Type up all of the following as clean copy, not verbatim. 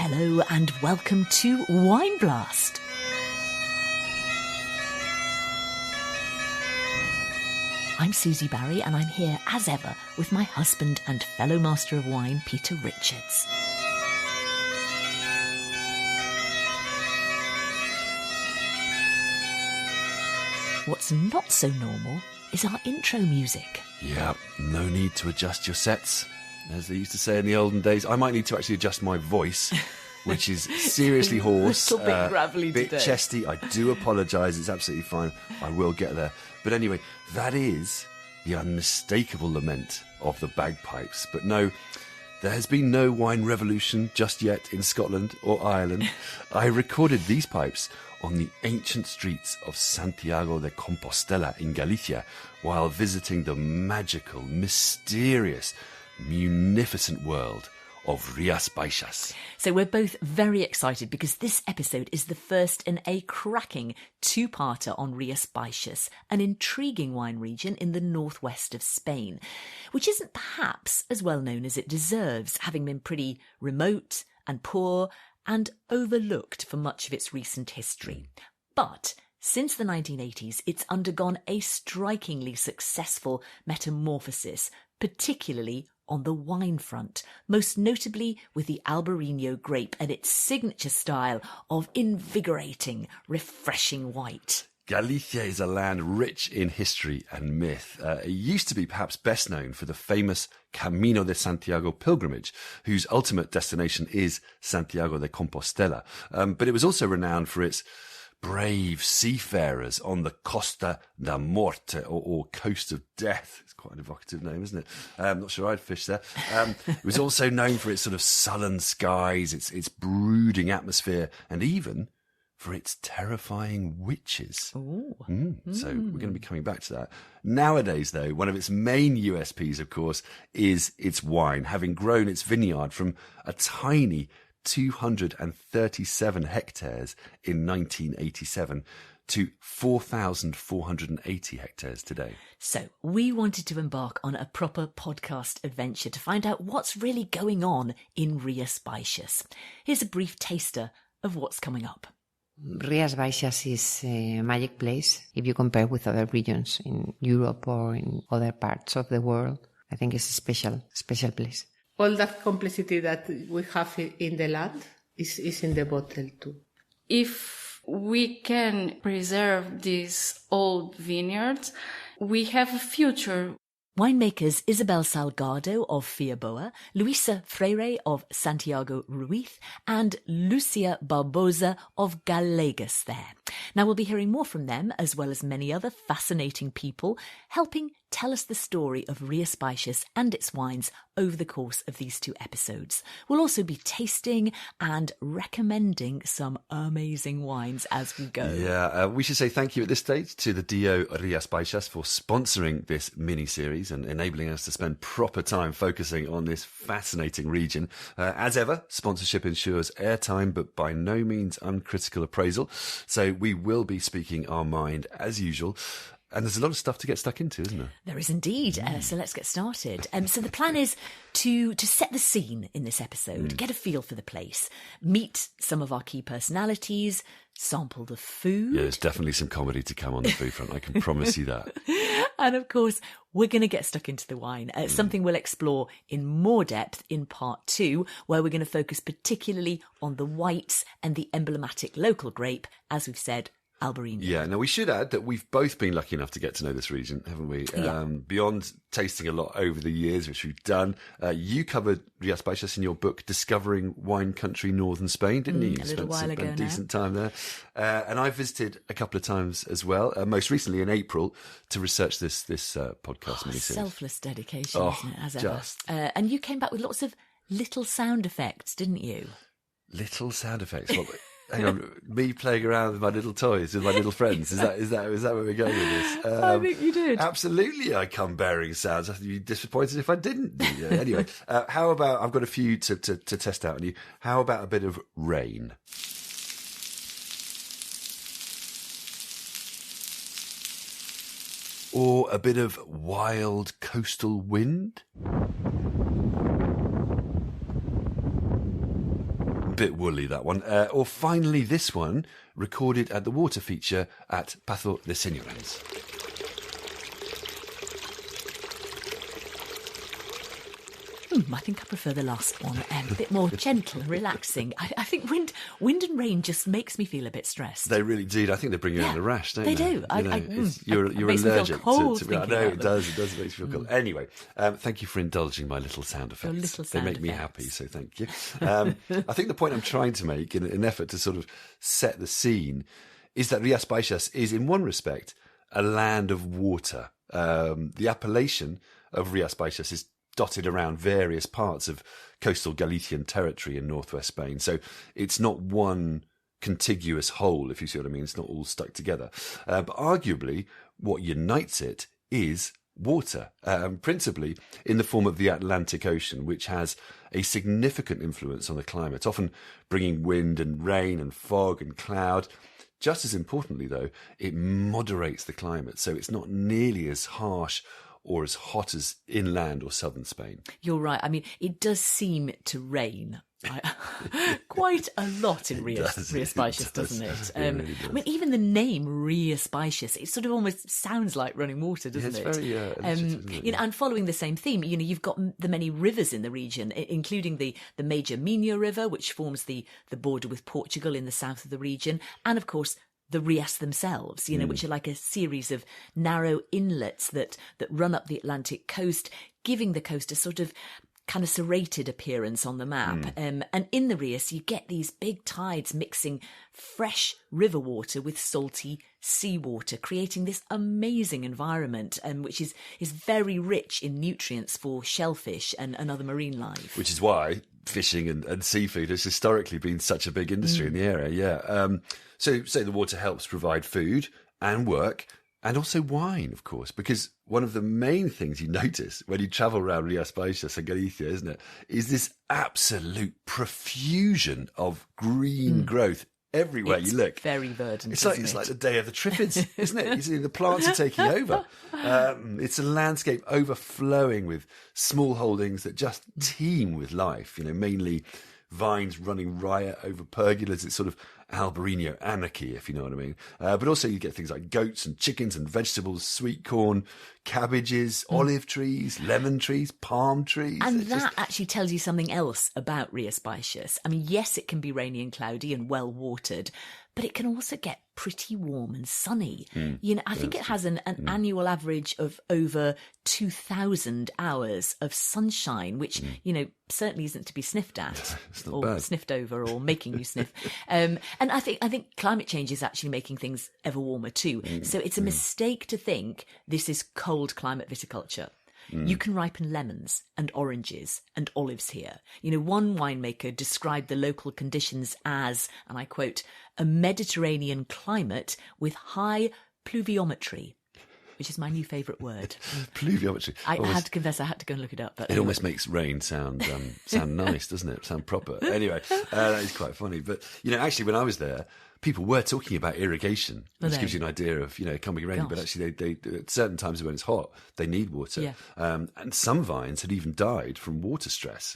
Hello and welcome to Wine Blast. I'm Susie Barry and I'm here as ever with my husband and fellow master of wine, Peter Richards. What's not so normal is our intro music. Yeah, no need to adjust your sets. As they used to say in the olden days, I might need to actually adjust my voice, which is seriously hoarse. A little bit gravelly bit today. chesty. I do apologise. It's absolutely fine. I will get there. But anyway, that is the unmistakable lament of the bagpipes. But no, there has been no wine revolution just yet in Scotland or Ireland. I recorded these pipes on the ancient streets of Santiago de Compostela in Galicia while visiting the magical, mysterious, munificent world of Rías Baixas. So we're both very excited because this episode is the first in a cracking two-parter on Rías Baixas, an intriguing wine region in the northwest of Spain, which isn't perhaps as well known as it deserves, having been pretty remote and poor and overlooked for much of its recent history. But since the 1980s, it's undergone a strikingly successful metamorphosis, particularly on the wine front, most notably with the Albariño grape and its signature style of invigorating, refreshing white. Galicia is a land rich in history and myth. It used to be perhaps best known for the famous Camino de Santiago pilgrimage, whose ultimate destination is Santiago de Compostela. But it was also renowned for its brave seafarers on the Costa da Morte, or Coast of Death. It's quite an evocative name, isn't it? I'm not sure I'd fish there. It was also known for its sort of sullen skies, its brooding atmosphere, and even for its terrifying witches. So we're going to be coming back to that. Nowadays, though, one of its main USPs, of course, is its wine, having grown its vineyard from a tiny 237 hectares in 1987 to 4,480 hectares today. So we wanted to embark on a proper podcast adventure to find out what's really going on in Rías Baixas. Here's a brief taster of what's coming up. Rías Baixas is a magic place if you compare with other regions in Europe or in other parts of the world. I think it's a special place. All that complexity that we have in the land is in the bottle too. If we can preserve these old vineyards, we have a future. Winemakers Isabel Salgado of Fiaboa, Luisa Freire of Santiago Ruiz, and Lúcia Barbosa of Galegas there. Now we'll be hearing more from them, as well as many other fascinating people, helping tell us the story of Rías Baixas and its wines over the course of these two episodes. We'll also be tasting and recommending some amazing wines as we go. Yeah, we should say thank you at this stage to the DO Rías Baixas for sponsoring this mini-series and enabling us to spend proper time focusing on this fascinating region. As ever, sponsorship ensures airtime, but by no means uncritical appraisal. So we will be speaking our mind as usual. And there's a lot of stuff to get stuck into, isn't there? There is indeed. So let's get started. So the plan is to set the scene in this episode, get a feel for the place, meet some of our key personalities, sample the food. Yeah, there's definitely some comedy to come on the food front. I can promise you that. And of course, we're going to get stuck into the wine, something we'll explore in more depth in part 2, where we're going to focus particularly on the whites and the emblematic local grape, as we've said, Albariño. Yeah, now we should add that we've both been lucky enough to get to know this region, haven't we? Yeah. Beyond tasting a lot over the years, which we've done, you covered Rías Baixas in your book, Discovering Wine Country Northern Spain, didn't you? A little while ago now. Spent a decent time there. And I visited a couple of times as well, most recently in April, to research this podcast miniseries. Selfless dedication, isn't it, as ever? Just. And you came back with lots of little sound effects, didn't you? Little sound effects? Well, hang on, me playing around with my little toys, with my little friends. Is that where we're going with this? I think you did. Absolutely, I come bearing sounds. I'd be disappointed if I didn't. Anyway, how about, I've got a few to test out on you. How about a bit of rain? Or a bit of wild coastal wind? bit woolly, that one. Or finally, this one, recorded at the water feature at Pazo San Mauro. I think I prefer the last one. A bit more gentle and relaxing. I think wind and rain just makes me feel a bit stressed. They really do. I think they bring you in a rash, don't they? They do. You're makes me feel allergic cold to I thinking know about it them. does. It does make you feel cold. Anyway, thank you for indulging my little sound effects. Your little they sound make me effects. happy, so thank you. I think the point I'm trying to make, in an effort to sort of set the scene, is that Rías Baixas is, in one respect, a land of water. The appellation of Rías Baixas is dotted around various parts of coastal Galician territory in northwest Spain. So it's not one contiguous whole, if you see what I mean. It's not all stuck together. But arguably, what unites it is water, principally in the form of the Atlantic Ocean, which has a significant influence on the climate, often bringing wind and rain and fog and cloud. Just as importantly, though, it moderates the climate, so it's not nearly as harsh or as hot as inland or southern Spain. You're right. I mean, it does seem to rain quite a lot in Rías Baixas, doesn't it? Really does. I mean, even the name Rías Baixas, it sort of almost sounds like running water, doesn't it? It's very legit, isn't it? And following the same theme, you've got the many rivers in the region, including the major Minho River, which forms the border with Portugal in the south of the region, and of course the Rías themselves, which are like a series of narrow inlets that run up the Atlantic coast, giving the coast a sort of kind of serrated appearance on the map. And in the Rías, you get these big tides mixing fresh river water with salty seawater, creating this amazing environment, which is very rich in nutrients for shellfish and other marine life. Which is why fishing and seafood has historically been such a big industry in the area, yeah. So the water helps provide food and work, and also wine, of course, because one of the main things you notice when you travel around Rías Baixas and Galicia, isn't it, is this absolute profusion of green growth everywhere you look. Very verdant. It's like the day of the Triffids, isn't it? You see, the plants are taking over. It's a landscape overflowing with small holdings that just teem with life. Mainly vines running riot over pergolas. It's sort of Albariño anarchy, if you know what I mean. But also you get things like goats and chickens and vegetables, sweet corn, cabbages, olive trees, lemon trees, palm trees. And that actually tells you something else about Rías Baixas. I mean, yes, it can be rainy and cloudy and well watered, but it can also get pretty warm and sunny. I think it has an annual average of over 2,000 hours of sunshine, which, certainly isn't to be sniffed at or bad. Sniffed over or making you sniff. And I think climate change is actually making things ever warmer too. So it's a mistake to think this is cold climate viticulture. You can ripen lemons and oranges and olives here. One winemaker described the local conditions as, and I quote, a Mediterranean climate with high pluviometry, which is my new favourite word. Pluviometry. I had to confess, I had to go and look it up. But it almost makes rain sound nice, doesn't it? Sound proper. Anyway, that is quite funny. But, actually, when I was there, people were talking about irrigation, which gives you an idea of, it can be raining, but actually they at certain times when it's hot, they need water. Yeah. And some vines had even died from water stress,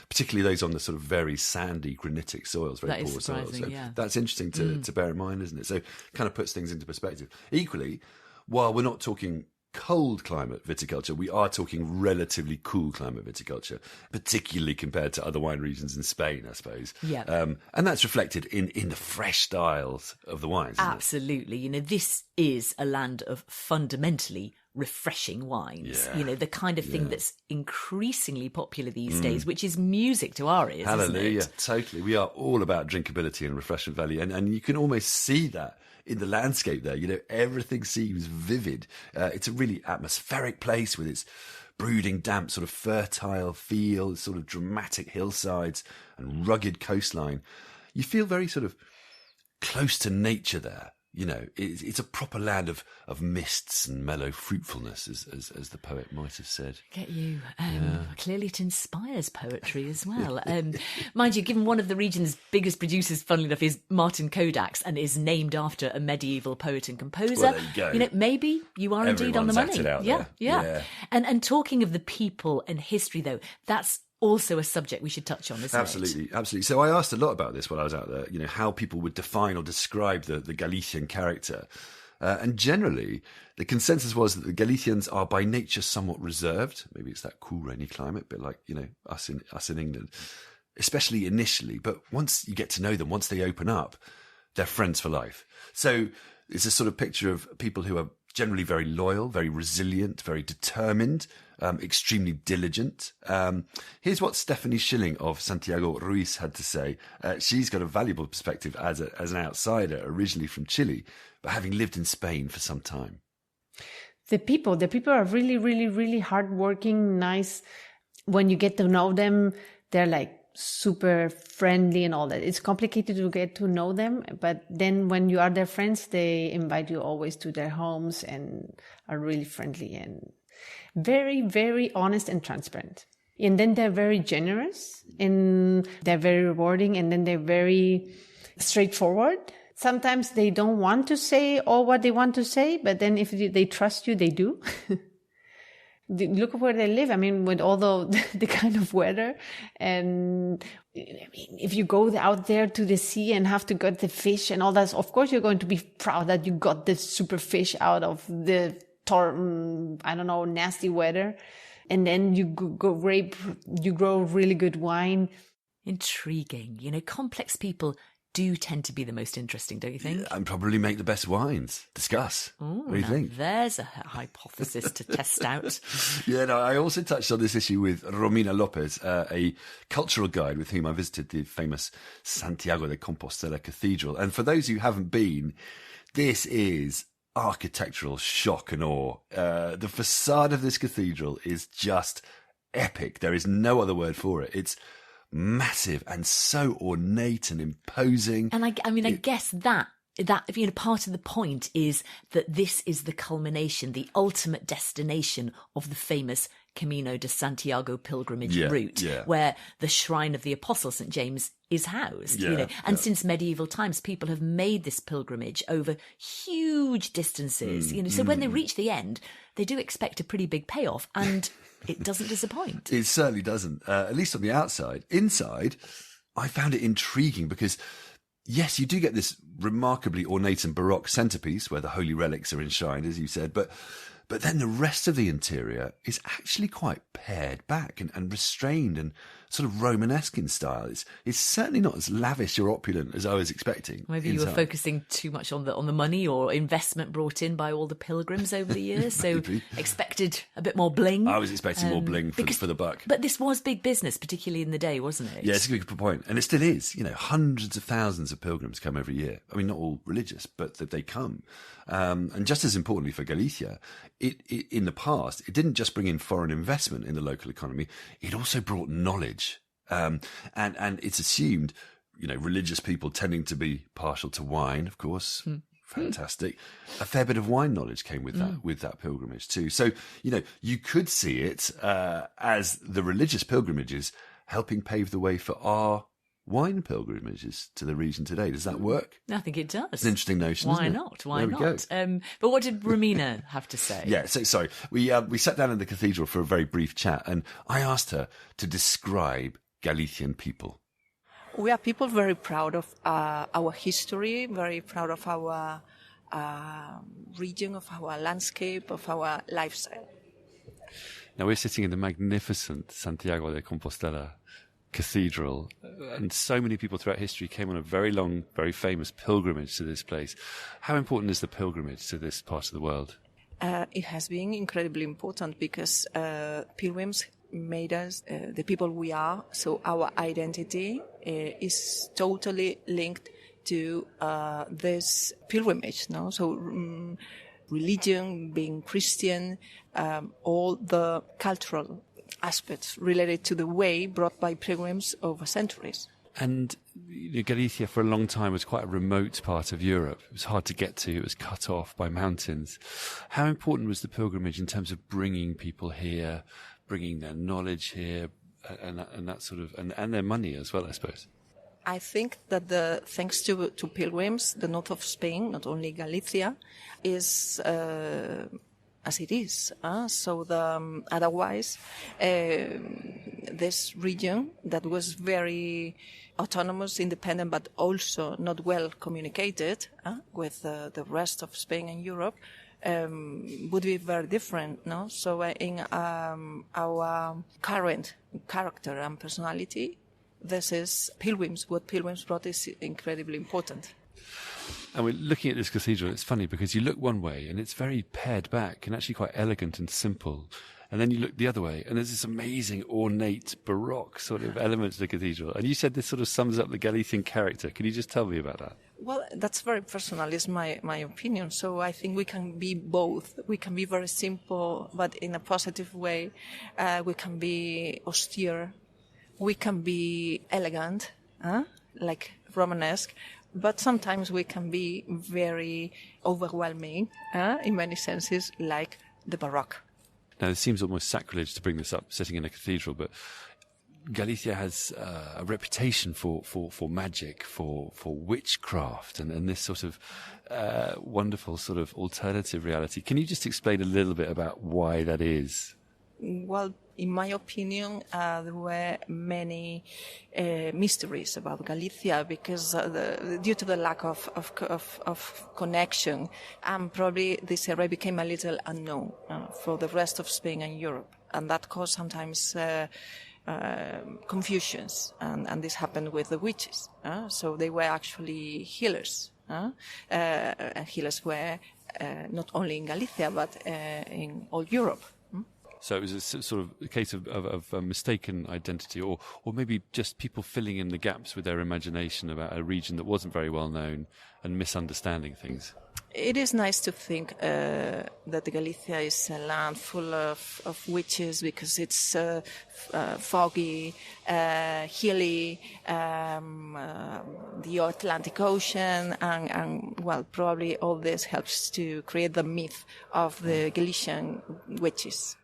particularly those on the sort of very sandy granitic soils, very poor soils. So that's interesting to bear in mind, isn't it? So it kind of puts things into perspective. Equally, while we're not talking cold climate viticulture, we are talking relatively cool climate viticulture, particularly compared to other wine regions in Spain, I suppose. Yeah. And that's reflected in the fresh styles of the wines. Isn't Absolutely. This is a land of fundamentally refreshing wines. Yeah. The kind of thing that's increasingly popular these days, which is music to our ears. Hallelujah. Isn't it? Totally. We are all about drinkability and refreshment value. And you can almost see that in the landscape there. Everything seems vivid. It's a really atmospheric place with its brooding, damp, sort of fertile fields, sort of dramatic hillsides and rugged coastline. You feel very sort of close to nature there. It's a proper land of mists and mellow fruitfulness, as the poet might have said. Get you. Clearly it inspires poetry as well. Mind you, given one of the region's biggest producers, funnily enough, is Martin Kodak's and is named after a medieval poet and composer. Well, there you go. Maybe you are indeed on the money. Everyone's acted out Yeah. there. Yeah. And talking of the people and history, though, that's also a subject we should touch on, isn't it? Absolutely. So I asked a lot about this while I was out there, how people would define or describe the Galician character. And generally, the consensus was that the Galicians are by nature somewhat reserved. Maybe it's that cool, rainy climate, a bit like, us in England, especially initially. But once you get to know them, once they open up, they're friends for life. So it's a sort of picture of people who are generally very loyal, very resilient, very determined, extremely diligent. Here's what Stephanie Schilling of Santiago Ruiz had to say. She's got a valuable perspective as an outsider, originally from Chile, but having lived in Spain for some time. The people are really, really, really hardworking, nice. When you get to know them, they're like super friendly and all that. It's complicated to get to know them, but then when you are their friends, they invite you always to their homes and are really friendly and very, very honest and transparent. And then they're very generous and they're very rewarding, and then they're very straightforward. Sometimes they don't want to say all what they want to say, but then if they trust you, they do. Look where they live. I mean, with all the kind of weather, and I mean, if you go out there to the sea and have to get the fish and all that, of course you're going to be proud that you got the super fish out of the nasty weather, and then you grow really good wine. Intriguing. Complex people do tend to be the most interesting, don't you think? Yeah, and probably make the best wines. Discuss. Ooh, what do you think? There's a hypothesis to test out. Yeah, no, I also touched on this issue with Romina Lopez, a cultural guide with whom I visited the famous Santiago de Compostela Cathedral. And for those who haven't been, this is architectural shock and awe. The facade of this cathedral is just epic. There is no other word for it. It's massive and so ornate and imposing. And I guess that part of the point is that this is the culmination, the ultimate destination of the famous Camino de Santiago pilgrimage route, where the shrine of the Apostle St. James is housed. And since medieval times, people have made this pilgrimage over huge distances. So when they reach the end, they do expect a pretty big payoff, and it doesn't disappoint. It certainly doesn't, at least on the outside. Inside, I found it intriguing because, yes, you do get this remarkably ornate and Baroque centerpiece where the holy relics are enshrined, as you said, but then the rest of the interior is actually quite pared back and restrained and sort of Romanesque in style. It's certainly not as lavish or opulent as I was expecting. Maybe you were focusing too much on the money or investment brought in by all the pilgrims over the years, so expected a bit more bling. I was expecting more bling for the buck. But this was big business, particularly in the day, wasn't it? Yeah, it's a good point. And it still is. Hundreds of thousands of pilgrims come every year. I mean, not all religious, but they come. And just as importantly for Galicia, it in the past, it didn't just bring in foreign investment in the local economy, it also brought knowledge. And it's assumed, religious people tending to be partial to wine, of course. Fantastic. A fair bit of wine knowledge came with that pilgrimage too. So, you could see it as the religious pilgrimages helping pave the way for our wine pilgrimages to the region today. Does that work? I think it does. It's an interesting notion. Why isn't it? not? Why not? But what did Romina have to say? Yeah, so sorry. We sat down in the cathedral for a very brief chat, and I asked her to describe Galician people. We are people very proud of our history, very proud of our region, of our landscape, of our lifestyle. Now we're sitting in the magnificent Santiago de Compostela Cathedral, and so many people throughout history came on a very long, very famous pilgrimage to this place. How important is the pilgrimage to this part of the world? It has been incredibly important because pilgrims made us the people we are. So our identity is totally linked to this pilgrimage. No, so religion, being Christian, all the cultural aspects related to the way brought by pilgrims over centuries. And Galicia for a long time was quite a remote part of Europe. It was hard to get to. It was cut off by mountains. How important was the pilgrimage in terms of bringing people here, bringing their knowledge here, and that sort of, and their money as well, I suppose? I think that thanks to pilgrims, the north of Spain, not only Galicia, is as it is. Otherwise, this region that was very autonomous, independent, but also not well communicated with the rest of Spain and Europe, would be very different, no? So in our current character and personality, this is pilgrims. What pilgrims brought is incredibly important. And we're looking at this cathedral. It's funny because you look one way and it's very pared back and actually quite elegant and simple. And then you look the other way and there's this amazing ornate Baroque sort of element to the cathedral. And you said this sort of sums up the Galician character. Can you just tell me about that? Well, that's very personal, is my opinion. So I think we can be both. We can be very simple, but in a positive way. We can be austere. We can be elegant, like Romanesque. But sometimes we can be very overwhelming, in many senses, like the Baroque. Now, it seems almost sacrilege to bring this up, sitting in a cathedral, but Galicia has a reputation for magic, for witchcraft, and this sort of wonderful sort of alternative reality. Can you just explain a little bit about why that is? Well, in my opinion, there were many mysteries about Galicia because due to the lack of connection, and probably this area became a little unknown for the rest of Spain and Europe, and that caused sometimes confusions, and this happened with the witches. So they were actually healers. And healers were not only in Galicia but in all Europe. So it was a sort of a case of a mistaken identity, or maybe just people filling in the gaps with their imagination about a region that wasn't very well known and misunderstanding things. It is nice to think that Galicia is a land full of witches because it's foggy, hilly, the Atlantic Ocean, and well, probably all this helps to create the myth of the Galician witches.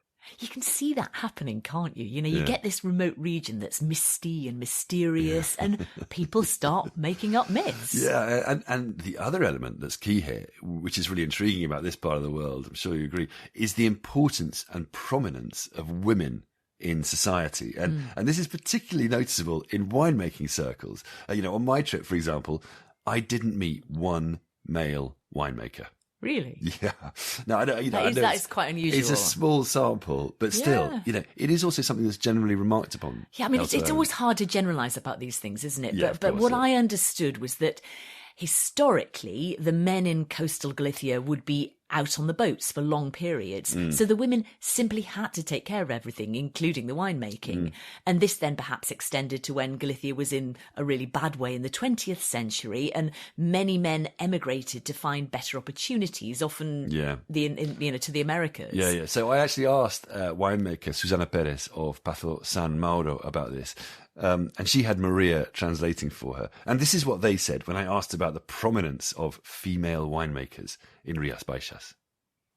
You can see that happening, can't you? You know, you get this remote region that's misty and mysterious, and people start making up myths. Yeah, and the other element that's key here, which is really intriguing about this part of the world, I'm sure you agree, is the importance and prominence of women in society. And this is particularly noticeable in winemaking circles. On my trip, for example, I didn't meet one male winemaker. Really? Yeah. No, I know. That is quite unusual. It's a small sample, but still, it is also something that's generally remarked upon. Yeah, I mean, it's always hard to generalise about these things, isn't it? Yeah, but what I understood was that historically, the men in coastal Galicia would be out on the boats for long periods. So the women simply had to take care of everything, including the winemaking. And this then perhaps extended to when Galicia was in a really bad way in the 20th century, and many men emigrated to find better opportunities, often to the Americas. Yeah. So I actually asked winemaker Susana Pérez of Pazo San Mauro about this. And she had Maria translating for her. And this is what they said when I asked about the prominence of female winemakers in Rías Baixas.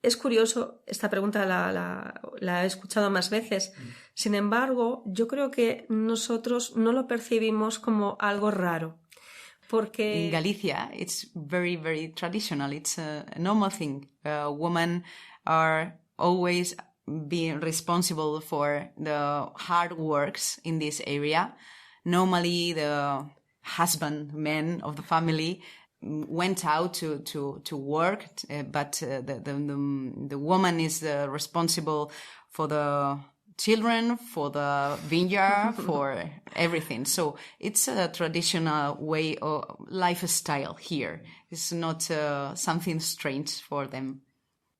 Es curioso, esta pregunta la he escuchado más veces. Sin embargo, yo creo que nosotros no lo percibimos como algo raro. Porque in Galicia, it's very, very traditional. It's a normal thing. Women are always being responsible for the hard works in this area. Normally, the men of the family went out to work, but the woman is responsible for the children, for the vineyard, for everything. So it's a traditional way of lifestyle here. It's not something strange for them.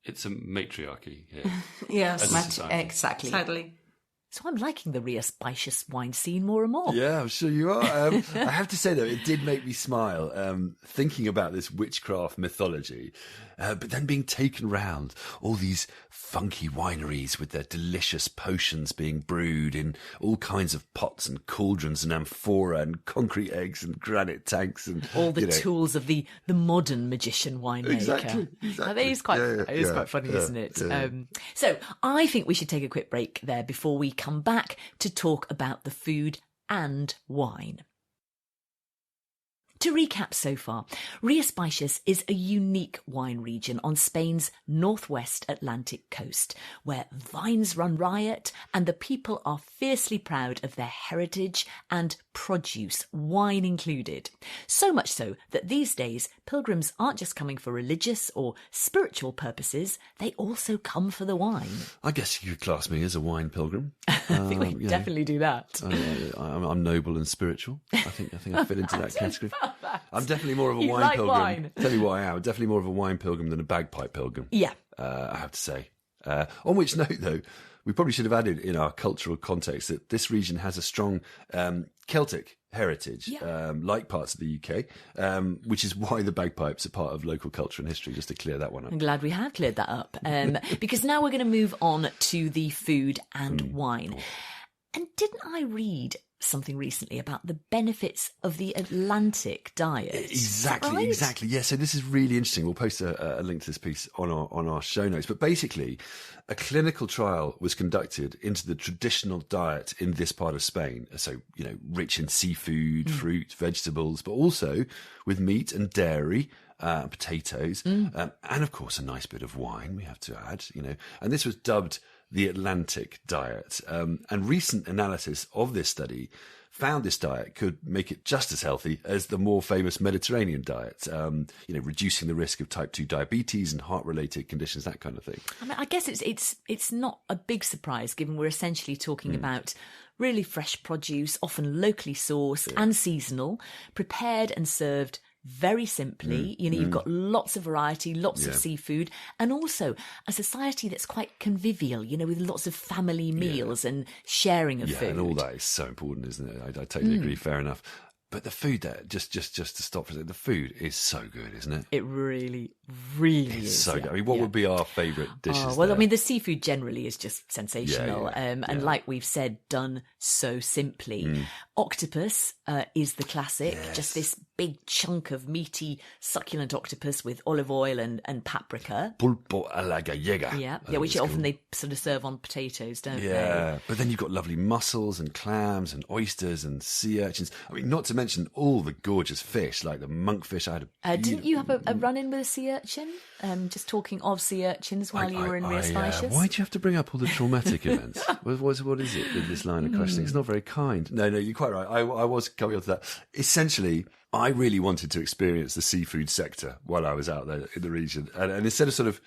It's a matriarchy here. Yes, exactly. Sadly. So I'm liking the Rías Baixas wine scene more and more. Yeah, I'm sure you are. I have to say, though, it did make me smile thinking about this witchcraft mythology, but then being taken round all these funky wineries with their delicious potions being brewed in all kinds of pots and cauldrons and amphora and concrete eggs and granite tanks and all the tools of the modern magician winemaker. Exactly. That is quite funny, isn't it? Yeah. So I think we should take a quick break there before we come back to talk about the food and wine. To recap so far, Rías Baixas is a unique wine region on Spain's northwest Atlantic coast, where vines run riot and the people are fiercely proud of their heritage and produce, wine included. So much so that these days pilgrims aren't just coming for religious or spiritual purposes, they also come for the wine. I guess you could class me as a wine pilgrim. I think we can definitely do that. I'm noble and spiritual. I think I fit into that category. I'm definitely more of a wine pilgrim. Wine. Tell you what I am. I'm definitely more of a wine pilgrim than a bagpipe pilgrim. Yeah. I have to say. On which note, though, we probably should have added in our cultural context that this region has a strong Celtic heritage, like parts of the UK, which is why the bagpipes are part of local culture and history, just to clear that one up. I'm glad we have cleared that up, because now we're going to move on to the food and wine. And didn't I read something recently about the benefits of the Atlantic diet? Exactly. Yeah, so this is really interesting. We'll post a link to this piece on our show notes. But basically, a clinical trial was conducted into the traditional diet in this part of Spain. So, rich in seafood, fruit, vegetables, but also with meat and dairy, potatoes, and of course a nice bit of wine, we have to add, and this was dubbed the Atlantic diet. And recent analysis of this study found this diet could make it just as healthy as the more famous Mediterranean diet, reducing the risk of type 2 diabetes and heart-related conditions, that kind of thing. I mean, I guess it's not a big surprise, given we're essentially talking about really fresh produce, often locally sourced and seasonal, prepared and served very simply. You've got lots of variety, lots of seafood, and also a society that's quite convivial, with lots of family meals and sharing of food. And all that is so important, isn't it? I totally agree, fair enough. But the food there, just to stop for a second, the food is so good, isn't it? It really, really is. So good. I mean, what would be our favourite dishes well, there? I mean, the seafood generally is just sensational. And like we've said, done so simply. Octopus is the classic, just this big chunk of meaty, succulent octopus with olive oil and paprika. Pulpo a la gallega. Yeah, which often they sort of serve on potatoes, don't they? Yeah, but then you've got lovely mussels and clams and oysters and sea urchins. I mean, not to mention all the gorgeous fish, like the monkfish. Didn't you have a run-in with a sea urchin? Just talking of sea urchins while you were in Rías Baixas? Why do you have to bring up all the traumatic events? What is it with this line of questioning? It's not very kind. No, you're quite right. I was coming on to that. Essentially, I really wanted to experience the seafood sector while I was out there in the region. And instead of sort of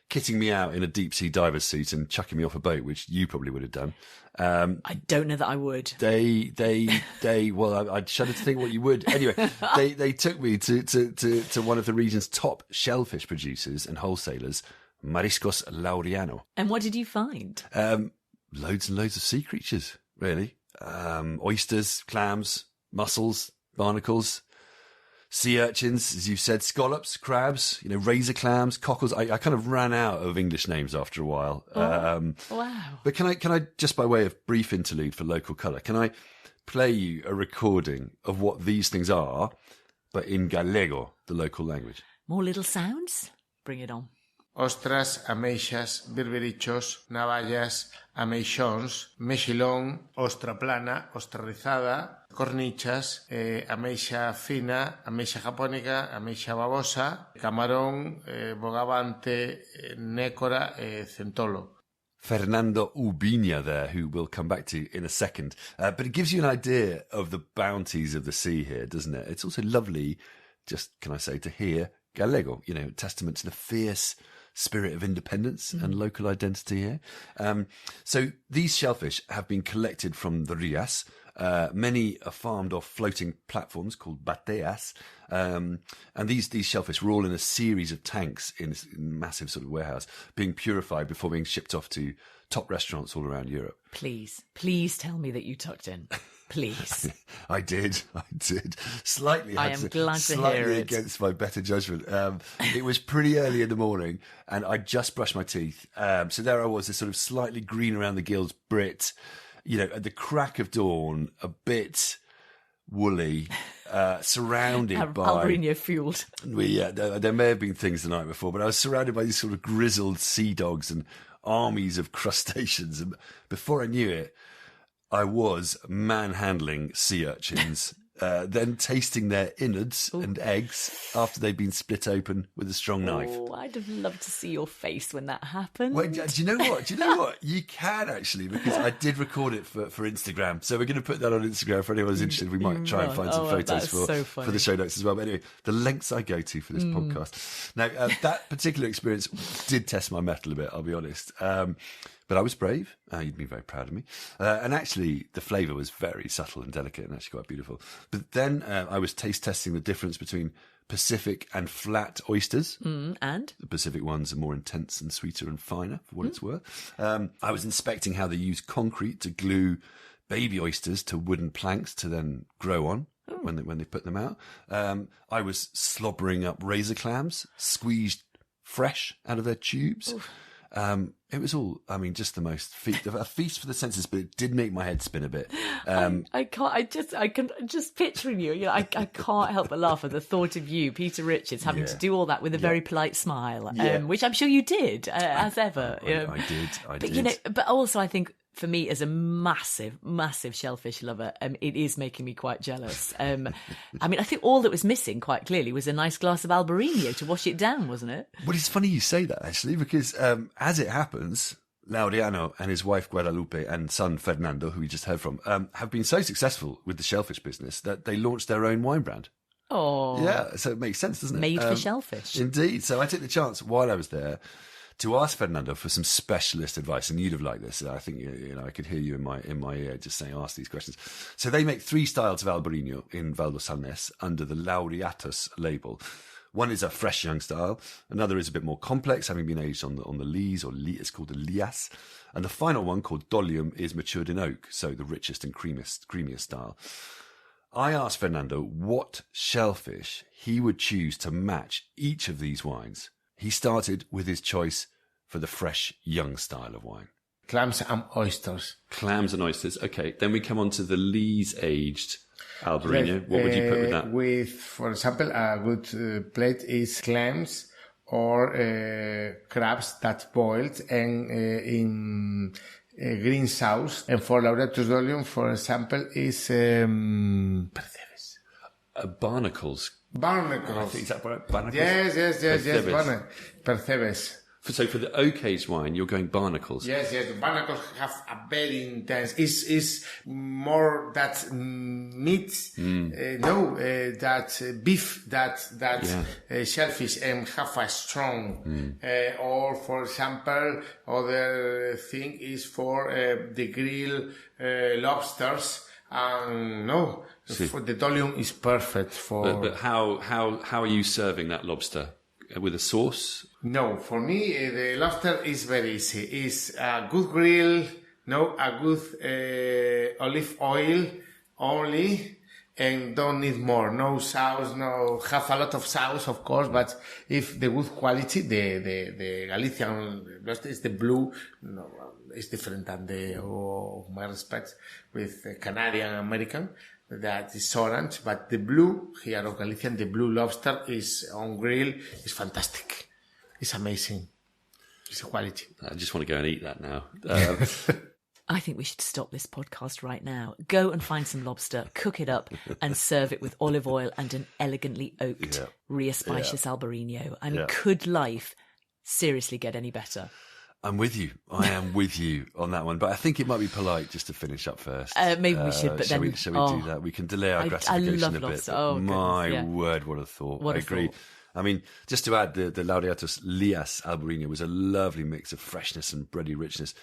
kitting me out in a deep sea diver's suit and chucking me off a boat, which you probably would have done. I don't know that I would. Well, I'd shudder to think what you would. Anyway, they took me to one of the region's top shellfish producers and wholesalers, Mariscos Laureano. And what did you find? Loads and loads of sea creatures, really. Oysters, clams, mussels, barnacles, sea urchins, as you said, scallops, crabs, razor clams, cockles. I kind of ran out of English names after a while. Wow. But can I, just by way of brief interlude for local colour, can I play you a recording of what these things are, but in Gallego, the local language? More little sounds? Bring it on. Ostras, ameixas, birbirichos, navallas, ameixóns, mexilón, ostra plana, ostra rizada, cornichas, ameixa fina, ameixa japónica, ameixa babosa, camarón, bogavante, nécora, centolo. Fernando Oubiña there, who we'll come back to in a second. But it gives you an idea of the bounties of the sea here, doesn't it? It's also lovely, just, can I say, to hear Gallego, testament to the fierce spirit of independence and local identity here. So these shellfish have been collected from the Rías. Many are farmed off floating platforms called bateas. And these shellfish were all in a series of tanks in this massive sort of warehouse, being purified before being shipped off to top restaurants all around Europe. Please tell me that you tucked in. Please. I did. Slightly. I am glad to hear Slightly it. against my better judgment. It was pretty early in the morning and I just brushed my teeth. So there I was, this sort of slightly green around the gills Brit, at the crack of dawn, a bit woolly, surrounded by... Albariño fueled. There may have been things the night before, but I was surrounded by these sort of grizzled sea dogs and armies of crustaceans. And before I knew it, I was manhandling sea urchins then tasting their innards and eggs after they've been split open with a strong knife. Oh, I'd have loved to see your face when that happened. Well, do you know what? You can actually, because I did record it for Instagram. So we're going to put that on Instagram for anyone who's interested. We might try and find some photos for the show notes as well. But anyway, the lengths I go to for this podcast. Now, that particular experience did test my mettle a bit, I'll be honest. But I was brave. You'd be very proud of me. And actually, the flavour was very subtle and delicate and actually quite beautiful. But then I was taste testing the difference between Pacific and flat oysters. And? The Pacific ones are more intense and sweeter and finer, for what it's worth. I was inspecting how they use concrete to glue baby oysters to wooden planks to then grow on. When they put them out. I was slobbering up razor clams, squeezed fresh out of their tubes. It was all, just the most a feast for the senses, but it did make my head spin a bit. I can just picturing you. I can't help but laugh at the thought of you, Peter Richards, having to do all that with a very polite smile, which I'm sure you did, as ever. I did. But but also I think, for me, as a massive, massive shellfish lover, it is making me quite jealous. I think all that was missing, quite clearly, was a nice glass of Albariño to wash it down, wasn't it? Well, it's funny you say that, actually, because as it happens, Laureano and his wife Guadalupe and son Fernando, who we just heard from, have been so successful with the shellfish business that they launched their own wine brand. Oh. Yeah, so it makes sense, doesn't it? Made for shellfish. Indeed. So I took the chance while I was there to ask Fernando for some specialist advice, and you'd have liked this. I think I could hear you in my ear just saying, ask these questions. So they make 3 styles of Albariño in Val d'Salnes under the Laureatus label. One is a fresh young style. Another is a bit more complex, having been aged on the lees, or it's called the lias. And the final one, called Dolium, is matured in oak, so the richest and creamiest style. I asked Fernando what shellfish he would choose to match each of these wines. He started with his choice for the fresh, young style of wine. Clams and oysters. Clams and oysters. Okay, then we come on to the lees-aged Albariño. What would you put with that? With, for example, a good plate is clams or crabs that's boiled and in green sauce. And for Laureatus Dolium, for example, is percebes. Barnacles. Barnacles. Is that right? Barnacles? Yes. Percebes. So for the oak-aged wine, you're going barnacles. Yes. The barnacles have a very intense. Is more that meat. That beef. That shellfish and have a strong. Or for example, other thing is for the grilled lobsters. For the Dolium is perfect for. But how are you serving that lobster? With a sauce? No, for me the lobster is very easy. It's a good grill, a good olive oil only, and don't need more. No sauce, have a lot of sauce, of course, but if the good quality, the Galician lobster is the blue. It's different than my respect with Canadian American. That is orange, but the blue here of Galician, the blue lobster is on grill, is fantastic. It's amazing. It's a quality. I just want to go and eat that now. I think we should stop this podcast right now. Go and find some lobster, cook it up, and serve it with olive oil and an elegantly oaked Rías Baixas Albariño. Could life seriously get any better? I'm with you. I am with you on that one. But I think it might be polite just to finish up first. Maybe we should, but shall then... we do that? We can delay our gratification a bit. My word, what a thought. I agree. Just to add, the Laureatus Lias Albariño was a lovely mix of freshness and bready richness.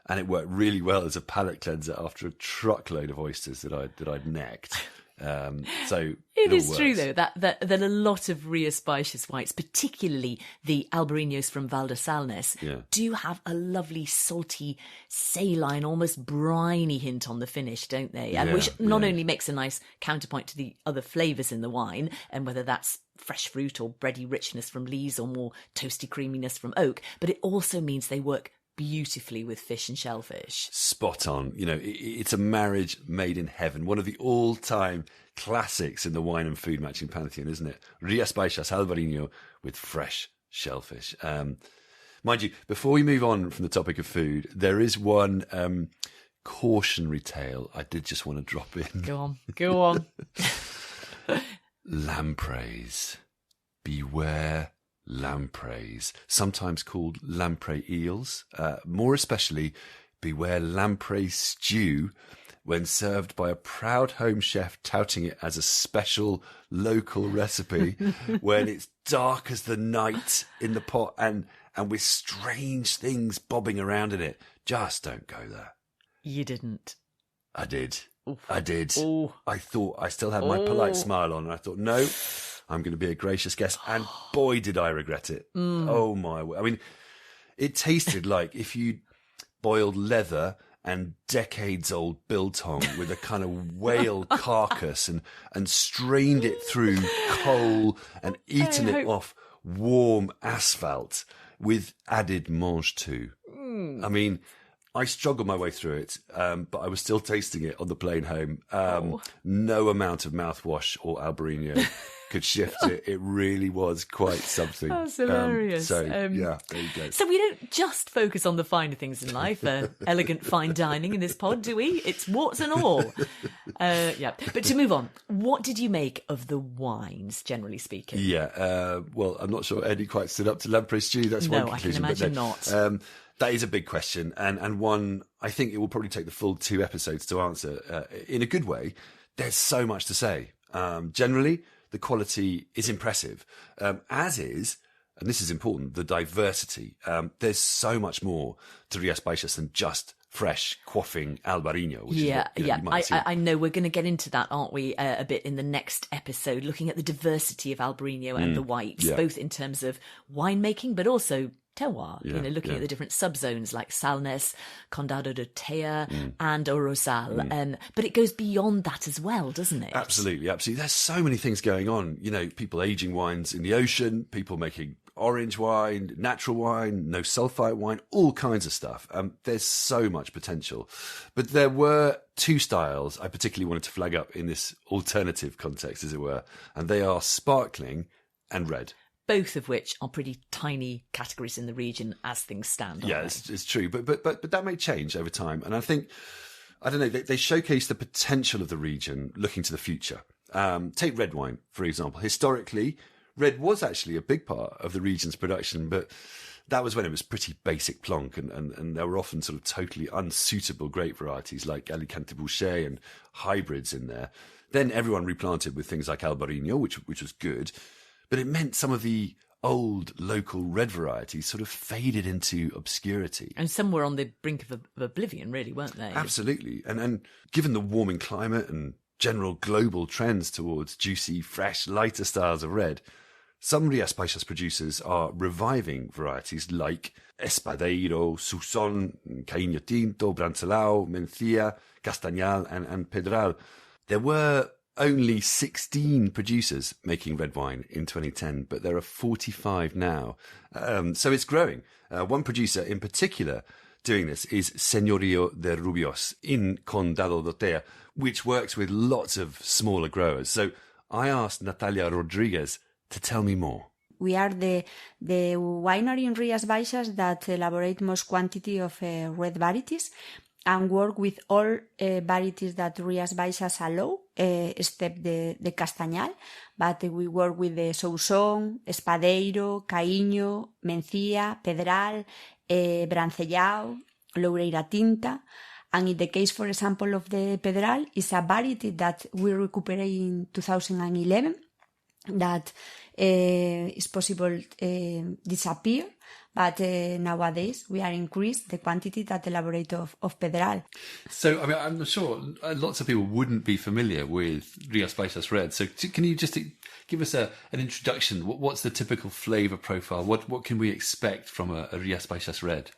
And it worked really well as a palate cleanser after a truckload of oysters that I'd necked. So it is true though that a lot of Rías Baixas whites, particularly the Albariños from Val d'Salnes, do have a lovely salty, saline, almost briny hint on the finish, don't they? And which not only makes a nice counterpoint to the other flavours in the wine, and whether that's fresh fruit or bready richness from lees or more toasty creaminess from oak, but it also means they work beautifully with fish and shellfish. Spot on. It's a marriage made in heaven. One of the all-time classics in the wine and food matching pantheon, isn't it? Rías Baixas Albariño with fresh shellfish. Mind you, before we move on from the topic of food, there is one cautionary tale I did just want to drop in. Go on. Lampreys. Beware lampreys, sometimes called lamprey eels. More especially, beware lamprey stew when served by a proud home chef touting it as a special local recipe when it's dark as the night in the pot and with strange things bobbing around in it. Just don't go there. You didn't. I did. Oof. I did. Oh. I thought I still had my polite smile on, and I thought, no, I'm going to be a gracious guest. And boy, did I regret it. Oh, my. I mean, it tasted like if you boiled leather and decades-old biltong with a kind of whale carcass and strained it through coal and eaten it off warm asphalt with added mange too. I mean, I struggled my way through it, but I was still tasting it on the plane home. No amount of mouthwash or Albariño could shift it. It really was quite something. That's hilarious. Yeah, there you go. So we don't just focus on the finer things in life, elegant fine dining in this pod, do we? It's warts and all. Yeah. But to move on, what did you make of the wines, generally speaking? Yeah, well, I'm not sure Eddie quite stood up to lamprey stew. That's one conclusion. I can imagine not. That is a big question, and one I think it will probably take the full 2 episodes to answer. In a good way, there's so much to say. Generally, the quality is impressive, as is, and this is important, the diversity. There's so much more to Rías Baixas than just fresh, quaffing Albariño. Which is what, you might I know we're going to get into that, aren't we, a bit in the next episode, looking at the diversity of Albariño and the whites, both in terms of winemaking, but also terroir, looking at the different subzones like Salnes, Condado de Tea and Orosal. But it goes beyond that as well, doesn't it? Absolutely. There's so many things going on. People aging wines in the ocean, people making orange wine, natural wine, no sulfite wine, all kinds of stuff. There's so much potential. But there were 2 styles I particularly wanted to flag up in this alternative context, as it were, and they are sparkling and red. Both of which are pretty tiny categories in the region as things stand. Yeah, it's true. But that may change over time. And I think, I don't know, they showcase the potential of the region looking to the future. Take red wine, for example. Historically, red was actually a big part of the region's production, but that was when it was pretty basic plonk, and there were often sort of totally unsuitable grape varieties like Alicante Boucher and hybrids in there. Then everyone replanted with things like Albariño, which was good. But it meant some of the old local red varieties sort of faded into obscurity. And some were on the brink of oblivion, really, weren't they? Absolutely. And given the warming climate and general global trends towards juicy, fresh, lighter styles of red, some Rías Baixas producers are reviving varieties like Espadeiro, Suson, Caíño Tinto, Brancelao, Mencía, Castañal and Pedral. There were only 16 producers making red wine in 2010, but there are 45 now. So it's growing. One producer in particular doing this is Señorío de Rubiós in Condado de Tea, which works with lots of smaller growers. So I asked Natalia Rodríguez to tell me more. We are the winery in Rías Baixas that elaborate most quantity of red varieties and work with all varieties that Rías Baixas allow, except the Castañal. But we work with the Sousón, Espadeiro, Caíño, Mencía, Pedral, Brancellao, Loureira Tinta. And in the case, for example, of the Pedral, is a variety that we recuperate in 2011 that is possible disappear. But nowadays we are increased the quantity that elaborate of Pedral. So, I mean, I'm sure lots of people wouldn't be familiar with Rías Baixas Red. So can you just give us an introduction? What's the typical flavour profile? What can we expect from a Rías Baixas Red?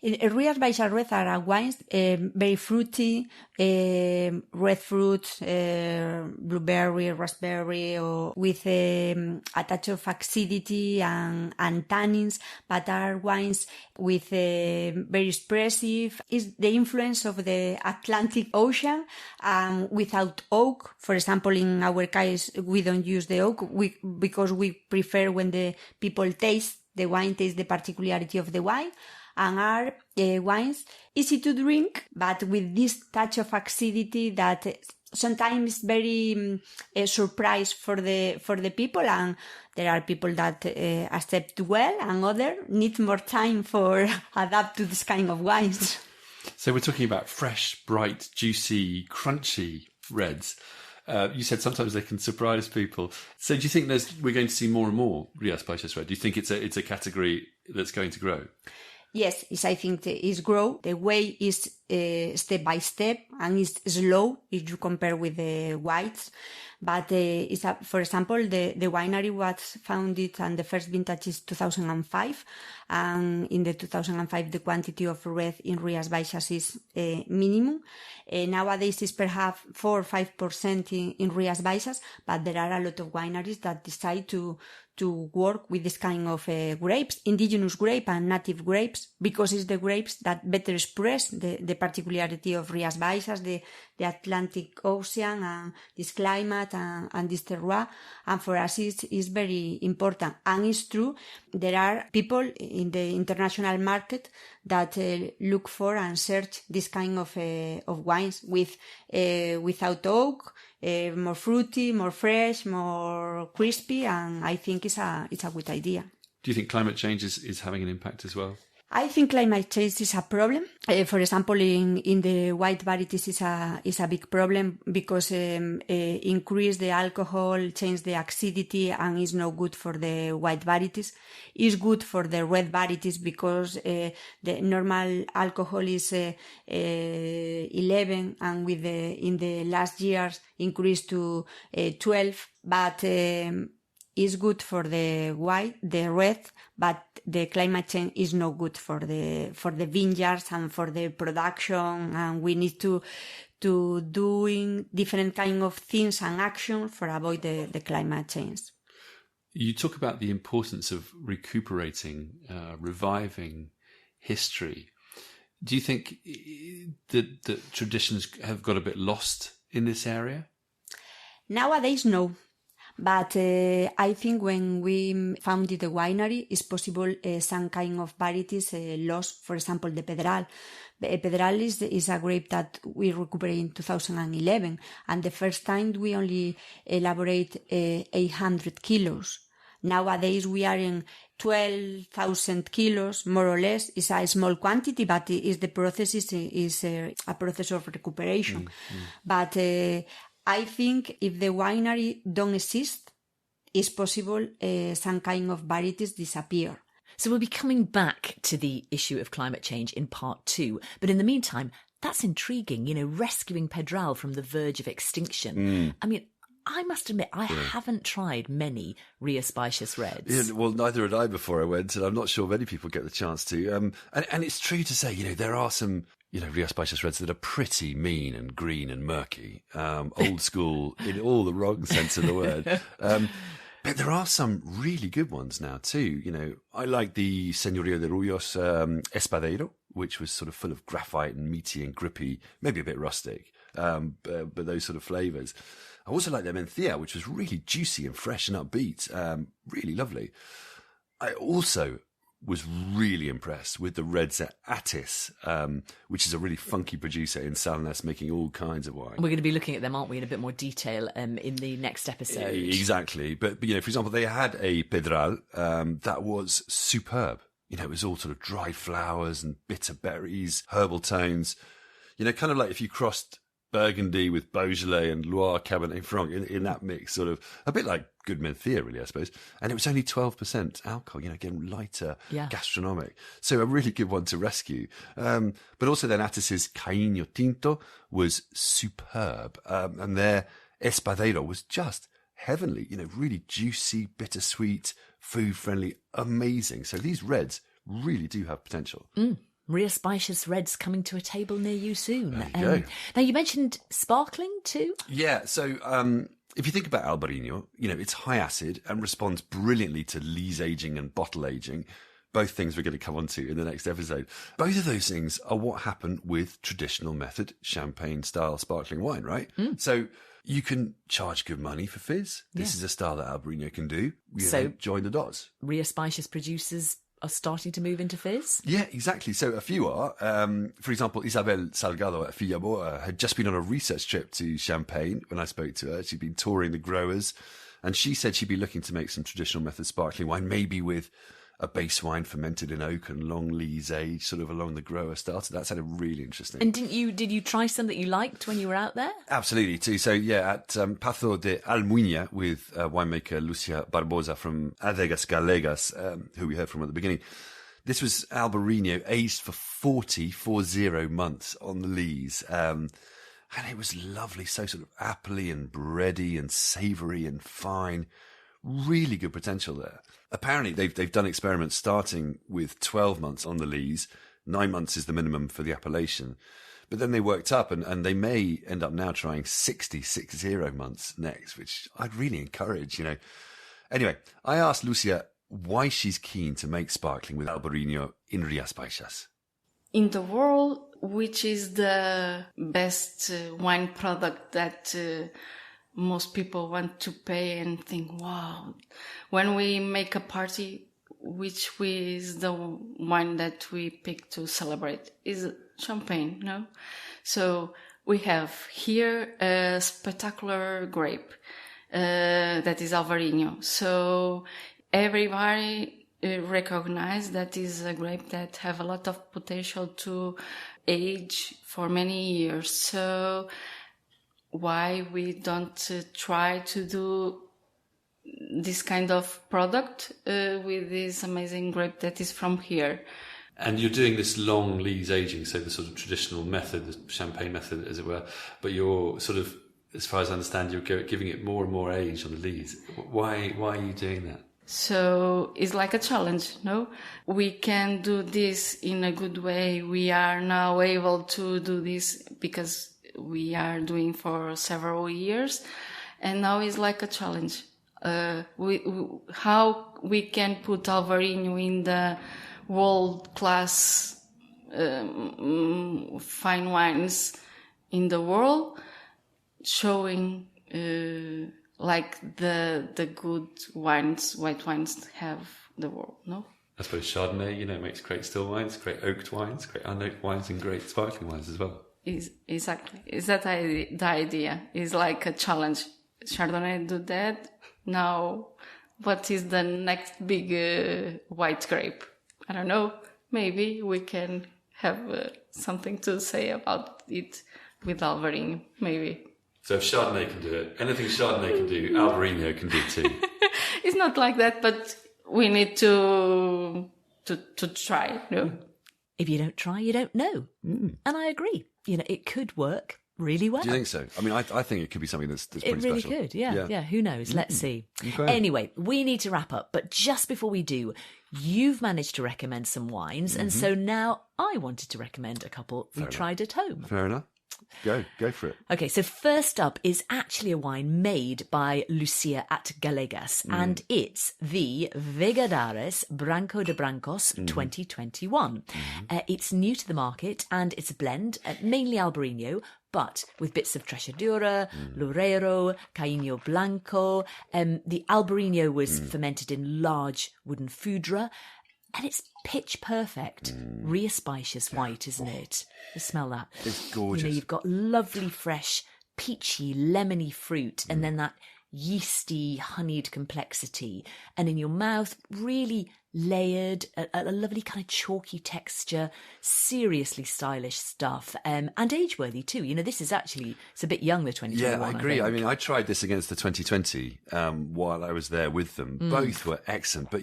Rías Baixas Red are wines very fruity, red fruit, blueberry, raspberry, or with a touch of acidity and tannins, but are wines with very expressive. Is the influence of the Atlantic Ocean without oak. For example, in our case, we don't use the oak because we prefer when the people taste the wine, taste the particularity of the wine. and are wines easy to drink, but with this touch of acidity that sometimes very surprise for the people, and there are people that accept well, and others need more time for adapt to this kind of wines. So we're talking about fresh, bright, juicy, crunchy reds. You said sometimes they can surprise people. So do you think we're going to see more and more Rías Baixas red? Do you think it's a category that's going to grow? Yes, I think it's grow. The way is step by step, and it's slow if you compare with the whites. But for example, the winery was founded and the first vintage is 2005. And in the 2005, the quantity of red in Rías Baixas is minimum. Nowadays it's perhaps 4 or 5% in Rías Baixas, but there are a lot of wineries that decide to work with this kind of grapes, indigenous grape and native grapes, because it's the grapes that better express the particularity of Rías Baixas, the Atlantic Ocean and this climate and this terroir. And for us it's very important. And it's true, there are people in the international market that look for and search this kind of wines without oak, more fruity, more fresh, more crispy, and I think it's a good idea. Do you think climate change is having an impact as well? I think climate change is a problem. For example, in the white varieties is a big problem because increase the alcohol, change the acidity, and is no good for the white varieties. It's good for the red varieties because the normal alcohol is 11, and in the last years increased to 12, but is good for the red, but the climate change is no good for the vineyards and for the production, and we need to doing different kind of things and action for avoid the climate change. You talk about the importance of recuperating, reviving history. Do you think that traditions have got a bit lost in this area? Nowadays, no. But I think when we founded the winery, it's possible some kind of varieties lost. For example, the Pedral. Pedral is a grape that we recuperated in 2011, and the first time we only elaborate 800 kilos. Nowadays we are in 12,000 kilos, more or less. It's a small quantity, but the process is a process of recuperation. But I think if the winery don't exist, it's possible some kind of varieties disappear. So we'll be coming back to the issue of climate change in part 2. But in the meantime, that's intriguing, rescuing Pedral from the verge of extinction. I mean, I must admit, I haven't tried many Rías Baixas reds. Yeah, well, neither had I before I went, and I'm not sure many people get the chance to. And it's true to say, there are some Rías Baixas reds that are pretty mean and green and murky, old school in all the wrong sense of the word. But there are some really good ones now too. I like the Señorío de Rubiós Espadeiro, which was sort of full of graphite and meaty and grippy, maybe a bit rustic, but those sort of flavours. I also like the Mencía, which was really juicy and fresh and upbeat, really lovely. I also was really impressed with the reds at Atis, which is a really funky producer in Salnes, making all kinds of wine. We're going to be looking at them, aren't we, in a bit more detail in the next episode. Exactly. But for example, they had a Pedral that was superb. It was all sort of dry flowers and bitter berries, herbal tones. Kind of like if you crossed Burgundy with Beaujolais and Loire Cabernet Franc in that mix, sort of a bit like good Mencía, really, I suppose. And it was only 12% alcohol, again, lighter, gastronomic. So a really good one to rescue. But also then Atis's Caíño Tinto was superb. And their Espadeiro was just heavenly, really juicy, bittersweet, food friendly, amazing. So these reds really do have potential. Rías Baixas reds coming to a table near you soon. There you go. Now, you mentioned sparkling too? Yeah, so if you think about Albariño, it's high acid and responds brilliantly to lees aging and bottle aging, both things we're going to come on to in the next episode. Both of those things are what happen with traditional method champagne-style sparkling wine, right? So you can charge good money for fizz. This is a style that Albariño can do. So join the dots. Rías Baixas producers are starting to move into fizz? Yeah, exactly. So a few are. For example, Isabel Salgado at Fillamo had just been on a research trip to Champagne when I spoke to her. She'd been touring the growers, and she said she'd be looking to make some traditional method sparkling wine, maybe with a base wine fermented in oak and long lees aged sort of along the grower style. So that sounded really interesting. And did you try some that you liked when you were out there? Absolutely too. So yeah, at Pazo de Almuña with winemaker Lúcia Barbosa from Adegas Galegas, who we heard from at the beginning. This was Albariño aged for 40 months on the lees. And it was lovely, so sort of appley and bready and savoury and fine. Really good potential there. Apparently, they've done experiments starting with 12 months on the lees. 9 months is the minimum for the appellation. But then they worked up, and they may end up now trying 60 months next, which I'd really encourage, you know. Anyway, I asked Lúcia why she's keen to make sparkling with Albariño in Rías Baixas. In the world, which is the best wine product that most people want to pay and think, wow, when we make a party, which is the wine that we pick to celebrate? Is champagne, no? So we have here a spectacular grape that is Albariño. So everybody recognize that is a grape that have a lot of potential to age for many years. So why we don't try to do this kind of product with this amazing grape that is from here? And you're doing this long lees aging, so the sort of traditional method, the champagne method, as it were, but you're sort of, as far as I understand, you're giving it more and more age on the lees. Why are you doing that? So it's like a challenge, no? We can do this in a good way. We are now able to do this because we are doing for several years, and now it's like a challenge. How we can put Albariño in the world-class fine wines in the world, showing like the good wines, white wines have the world, no? I suppose Chardonnay, makes great still wines, great oaked wines, great unoaked wines, and great sparkling wines as well. Exactly. Is that the idea? It's like a challenge. Chardonnay do that. Now, what is the next big white grape? I don't know. Maybe we can have something to say about it with Albariño. Maybe. So if Chardonnay can do it, anything Chardonnay can do, Albariño can do too. It's not like that, but we need to try. No? If you don't try, you don't know. And I agree. It could work really well. Do you think so? I mean, I think it could be something that's pretty special. It really could, yeah. Who knows? Let's see. Okay. Anyway, we need to wrap up. But just before we do, you've managed to recommend some wines. And so now I wanted to recommend a couple we tried at home. Fair enough. Go for it. Okay, so first up is actually a wine made by Lúcia at Galegas, and it's the Vegadares Branco de Brancos 2021. It's new to the market, and it's a blend, mainly Albariño, but with bits of Trechadura, Loureiro, Caíño Blanco. The Albariño was fermented in large wooden foudre, and it's pitch perfect. Rías Baixas white, isn't it? You smell that. It's gorgeous. You've got lovely, fresh, peachy, lemony fruit, and then that yeasty, honeyed complexity. And in your mouth, really layered, a lovely kind of chalky texture, seriously stylish stuff, and age-worthy too. This is actually, it's a bit young, the 2021. Yeah, I agree. I mean, I tried this against the 2020 while I was there with them. Both were excellent, but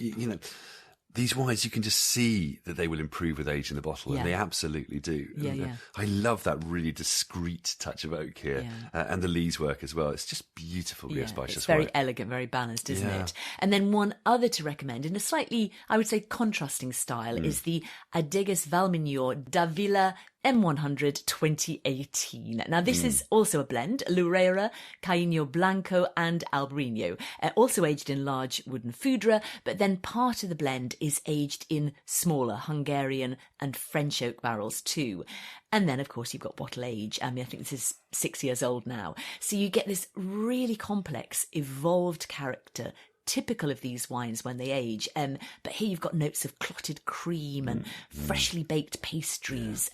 these wines, you can just see that they will improve with age in the bottle, and they absolutely do. Yeah. I love that really discreet touch of oak here, and the lees work as well. It's just beautiful, Rías Baixas. It's very elegant, very balanced, isn't it? And then one other to recommend, in a slightly, I would say, contrasting style, is the Adegas Galegas da Vila M100 2018. Now, this is also a blend, Loureiro, Caíño Blanco and Albariño, also aged in large wooden foudre, but then part of the blend is aged in smaller Hungarian and French oak barrels too. And then, of course, you've got bottle age. I think this is 6 years old now. So you get this really complex, evolved character, typical of these wines when they age. But here you've got notes of clotted cream and freshly baked pastries.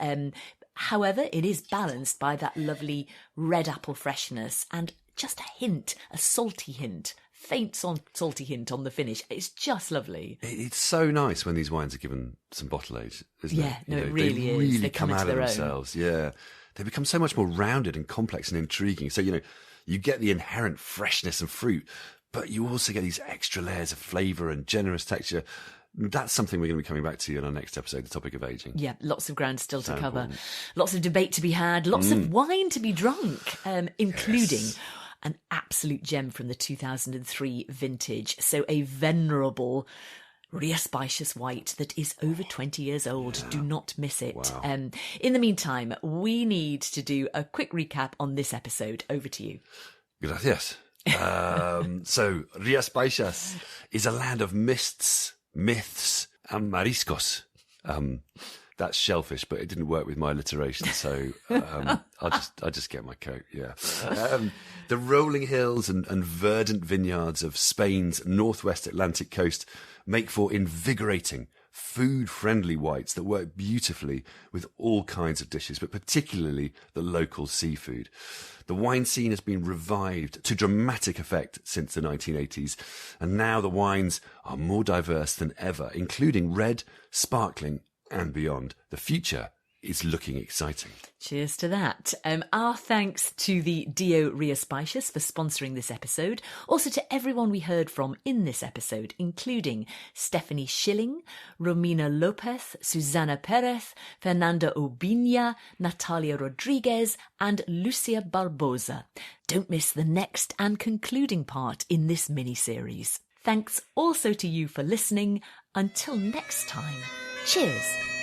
However, it is balanced by that lovely red apple freshness and just a salty hint. Faint salty hint on the finish. It's just lovely. It's so nice when these wines are given some bottle age, isn't it? Yeah, no, it really is. They really They come out of themselves. Yeah. They become so much more rounded and complex and intriguing. So, you get the inherent freshness and fruit, but you also get these extra layers of flavour and generous texture. That's something we're going to be coming back to in our next episode, the topic of aging. Yeah, lots of ground still to cover. Important. Lots of debate to be had. Lots of wine to be drunk, including an absolute gem from the 2003 vintage. So a venerable Rías Baixas white that is over 20 years old. Yeah. Do not miss it. Wow. In the meantime, we need to do a quick recap on this episode. Over to you. Gracias. So, Rías Baixas is a land of mists, myths, and mariscos. That's shellfish, but it didn't work with my alliteration, so I'll just get my coat. Yeah, the rolling hills and verdant vineyards of Spain's northwest Atlantic coast make for invigorating, food-friendly whites that work beautifully with all kinds of dishes, but particularly the local seafood. The wine scene has been revived to dramatic effect since the 1980s, and now the wines are more diverse than ever, including red, sparkling, and beyond. The future is looking exciting. Cheers to that. Our thanks to the Dio Rías Baixas for sponsoring this episode. Also to everyone we heard from in this episode, including Stephanie Schilling, Romina Lopez, Susana Pérez, Fernando Oubiña, Natalia Rodríguez, and Lúcia Barbosa. Don't miss the next and concluding part in this mini-series. Thanks also to you for listening. Until next time, cheers.